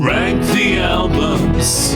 Rank the albums.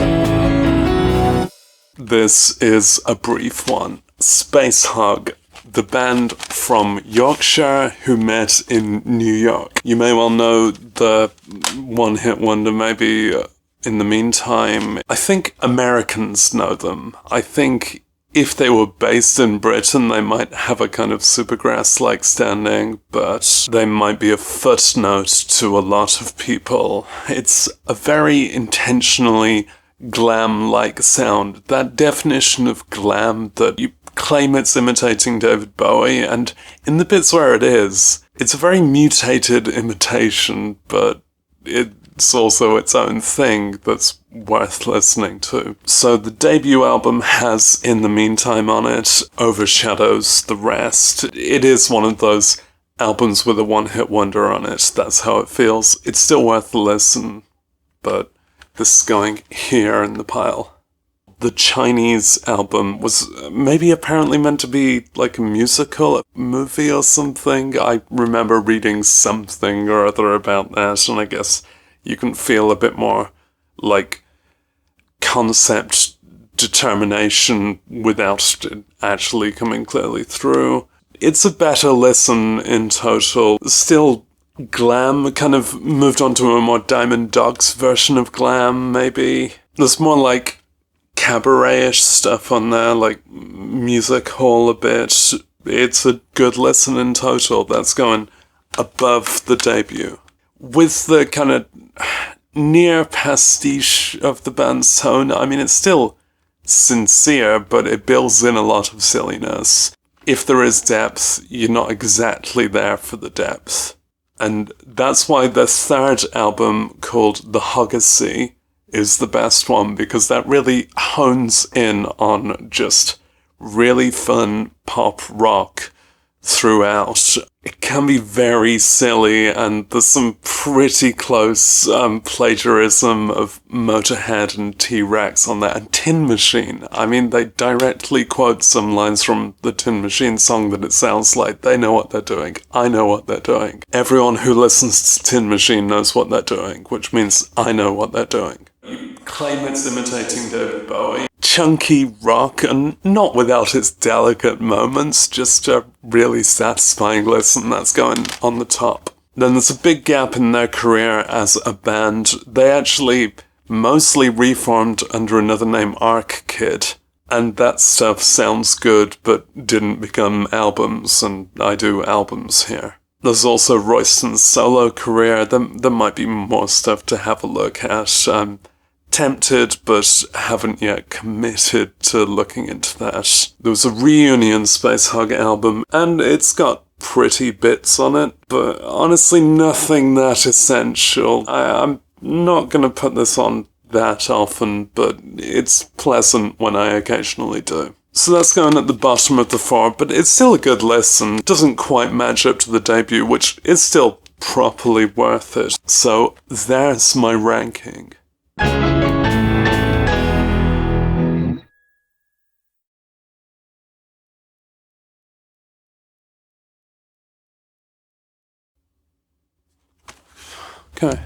This is a brief one. Spacehog, the band from Yorkshire who met in New York. You may well know the one-hit wonder, maybe in the meantime. I think Americans know them. I think if they were based in Britain, they might have a kind of Supergrass-like standing, but they might be a footnote to a lot of people. It's a very intentionally glam-like sound. That definition of glam that you claim it's imitating David Bowie, and in the bits where it is, it's a very mutated imitation, but it's also its own thing that's worth listening to. So the debut album has In the Meantime on it, overshadows the rest. It is one of those albums with a one-hit wonder on it. That's how it feels. It's still worth a listen, but this is going here in the pile. The Chinese album was maybe apparently meant to be like a musical, a movie or something. I remember reading something or other about that, and I guess you can feel a bit more like concept determination without it actually coming clearly through. It's a better listen in total. Still glam, kind of moved on to a more Diamond Dogs version of glam, maybe. There's more like cabaret-ish stuff on there, like music hall a bit. It's a good listen in total. That's going above the debut. With the kind of near pastiche of the band's tone, I mean, it's still sincere, but it builds in a lot of silliness. If there is depth, you're not exactly there for the depth. And that's why the third album, called The Hoggacy, is the best one, because that really hones in on just really fun pop rock throughout. It can be very silly, and there's some pretty close plagiarism of Motorhead and T-Rex on that, and Tin Machine. I mean, they directly quote some lines from the Tin Machine song that it sounds like. They know what they're doing. I know what they're doing. Everyone who listens to Tin Machine knows what they're doing, which means I know what they're doing. You claim it's imitating David Bowie. Chunky rock, and not without its delicate moments, just a really satisfying listen that's going on the top. Then there's a big gap in their career as a band. They actually mostly reformed under another name, Arc Kid, and that stuff sounds good but didn't become albums, and I do albums here. There's also Royston's solo career. There might be more stuff to have a look at. I'm tempted, but haven't yet committed to looking into that. There was a reunion Spacehog album, and it's got pretty bits on it, but honestly nothing that essential. I'm not going to put this on that often, but it's pleasant when I occasionally do. So that's going at the bottom of the four, but it's still a good listen. Doesn't quite match up to the debut, which is still properly worth it. So there's my ranking. Okay.